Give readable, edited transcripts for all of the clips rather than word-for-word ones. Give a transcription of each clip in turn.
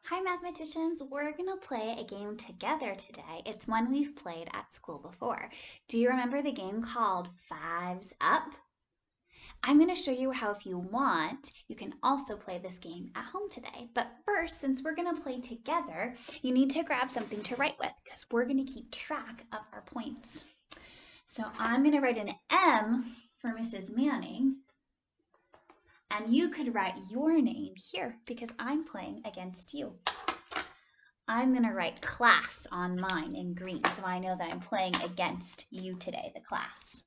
Hi, mathematicians. We're going to play a game together today. It's one we've played at school before. Do you remember the game called Fives Up? I'm going to show you how, if you want, you can also play this game at home today. But first, since we're going to play together, you need to grab something to write with because we're going to keep track of our points. So I'm going to write an M for Mrs. Manning. And you could write your name here because I'm playing against you. I'm going to write class on mine in green so I know that I'm playing against you today, the class.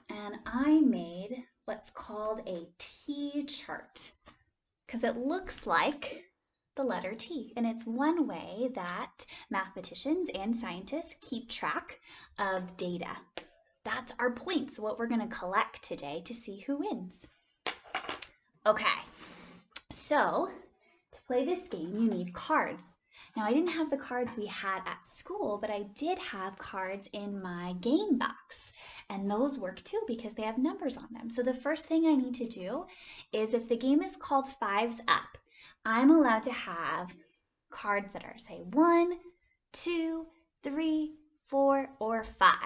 And I made what's called a T chart because it looks like the letter T. And it's one way that mathematicians and scientists keep track of data. That's our points, what we're going to collect today to see who wins. Okay, so to play this game, you need cards. Now, I didn't have the cards we had at school, but I did have cards in my game box. And those work too because they have numbers on them. So the first thing I need to do is, if the game is called Fives Up, I'm allowed to have cards that are, say, 1, 2, 3, 4, or 5.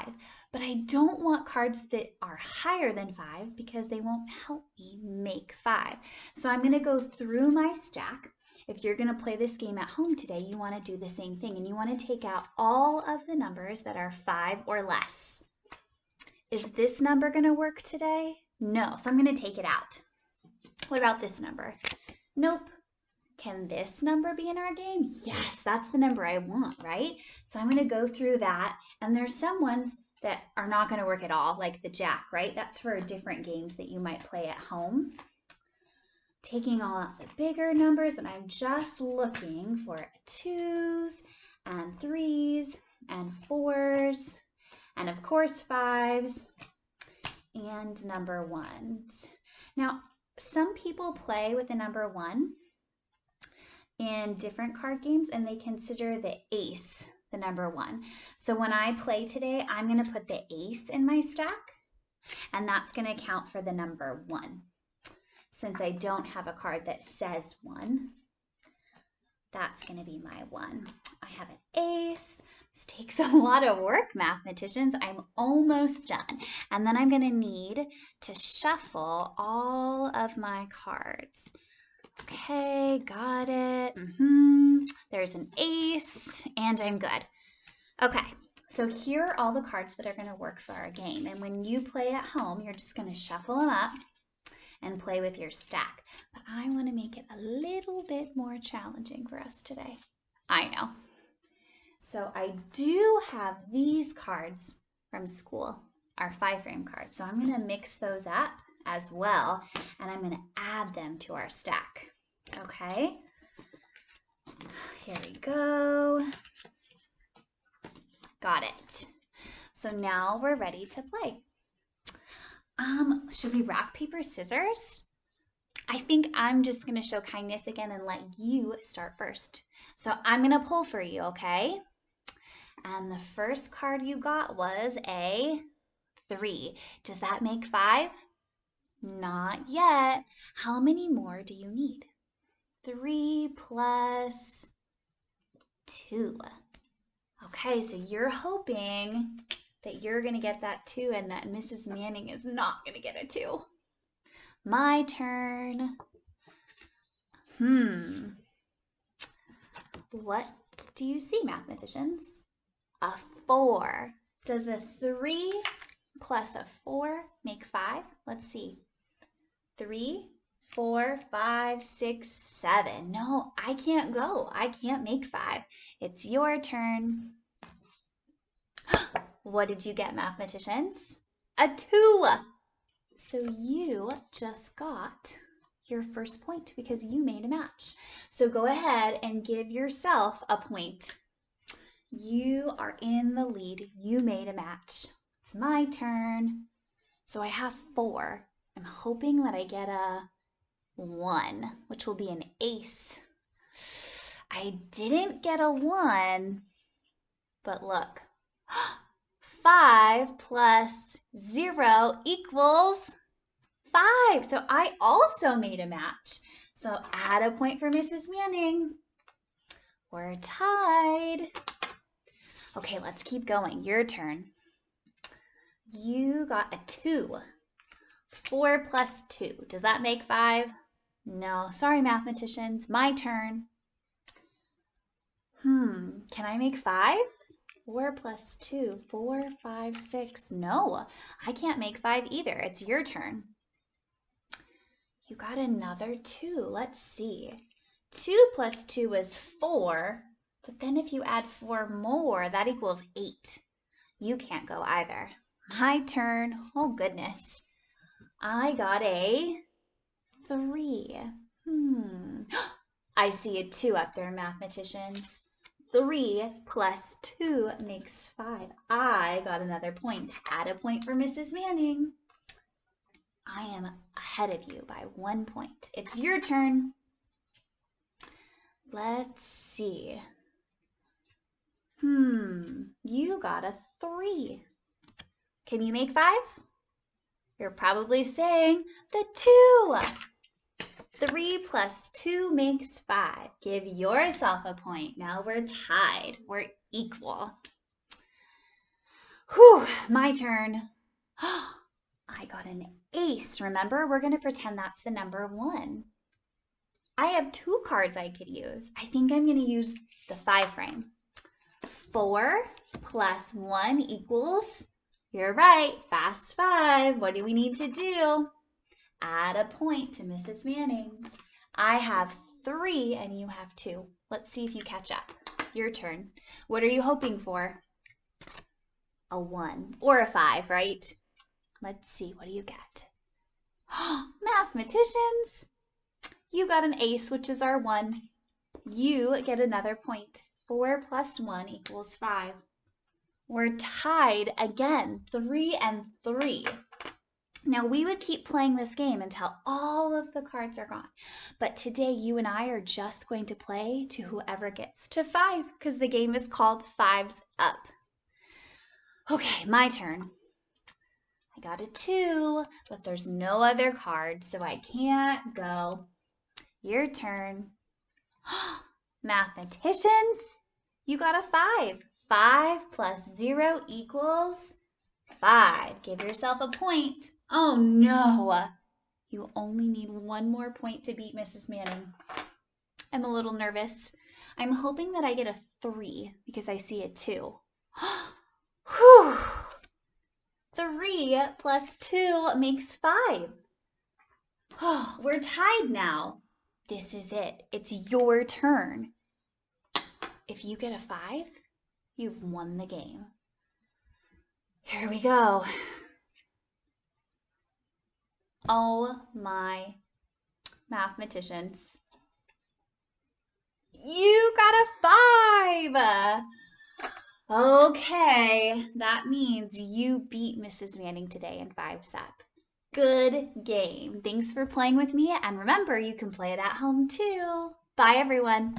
But I don't want cards that are higher than 5 because they won't help me make 5. So I'm going to go through my stack. If you're going to play this game at home today, you want to do the same thing, and you want to take out all of the numbers that are 5 or less. Is this number going to work today? No, so I'm going to take it out. What about this number? Nope. Can this number be in our game? Yes, that's the number I want, right? So I'm going to go through that, and there's some ones that are not going to work at all, like the jack, right? That's for different games that you might play at home. Taking all out the bigger numbers, and I'm just looking for 2s and 3s and 4s and, of course, 5s and number 1s. Now, some people play with the number 1 in different card games, and they consider the ace the number 1. So when I play today, I'm going to put the ace in my stack, and that's going to count for the number 1. Since I don't have a card that says 1, that's going to be my 1. I have an ace. This takes a lot of work, mathematicians. I'm almost done. And then I'm going to need to shuffle all of my cards. Okay, got it. There's an ace, and I'm good. Okay, so here are all the cards that are going to work for our game. And when you play at home, you're just going to shuffle them up and play with your stack. But I want to make it a little bit more challenging for us today. I know. So I do have these cards from school, our 5-frame cards. So I'm going to mix those up as well, and I'm going to add them to our stack. Okay? Here we go. Got it. So now we're ready to play. Should we rock, paper, scissors? I think I'm just going to show kindness again and let you start first. So I'm going to pull for you, okay? And the first card you got was a 3. Does that make 5? Not yet. How many more do you need? 3 plus 2. Okay, so you're hoping that you're going to get that 2 and that Mrs. Manning is not going to get a 2. My turn. What do you see, mathematicians? A 4. Does the 3 plus a 4 make 5? Let's see. 3, 4, 5, 6, 7. No, I can't go. I can't make 5. It's your turn. What did you get, mathematicians? A 2. So you just got your first point because you made a match. So go ahead and give yourself a point. You are in the lead. You made a match. It's my turn. So I have 4. I'm hoping that I get a 1, which will be an ace. I didn't get a 1, but look. 5 plus 0 equals 5. So I also made a match. So add a point for Mrs. Manning. We're tied. Okay, let's keep going. Your turn. You got a 2. 4 plus 2. Does that make 5? No. Sorry, mathematicians. My turn. Can I make 5? 4 plus 2. 4, 5, 6. No, I can't make 5 either. It's your turn. You got another 2. Let's see. 2 plus 2 is 4. But then if you add 4 more, that equals 8. You can't go either. My turn. Oh, goodness. I got a 3. I see a 2 up there, mathematicians. 3 plus 2 makes 5. I got another point. Add a point for Mrs. Manning. I am ahead of you by 1 point. It's your turn. Let's see. You got a 3. Can you make 5? You're probably saying the 2. 3 plus 2 makes 5. Give yourself a point. Now we're tied. We're equal. Whew, my turn. I got an ace. Remember, we're going to pretend that's the number 1. I have 2 cards I could use. I think I'm going to use the 5 frame. 4 plus 1 equals, you're right, fast 5. What do we need to do? Add a point to Mrs. Manning's. I have 3 and you have 2. Let's see if you catch up. Your turn. What are you hoping for? A 1 or a 5, right? Let's see, what do you get? Mathematicians, you got an ace, which is our 1. You get another point. 4 plus 1 equals 5. We're tied again, 3 and 3. Now, we would keep playing this game until all of the cards are gone. But today, you and I are just going to play to whoever gets to 5 because the game is called 5's Up. Okay, my turn. I got a 2, but there's no other cards, so I can't go. Your turn. Mathematicians, you got a 5. 5 plus 0 equals 5. Give yourself a point. Oh no, you only need 1 more point to beat Mrs. Manning. I'm a little nervous. I'm hoping that I get a 3 because I see a 2. Whew. 3 plus 2 makes 5. Oh, we're tied now. This is it. It's your turn. If you get a 5, you've won the game. Here we go. Oh my mathematicians. You got a 5! Okay, that means you beat Mrs. Manning today in 5's Up. Good game. Thanks for playing with me, and remember, you can play it at home too. Bye, everyone.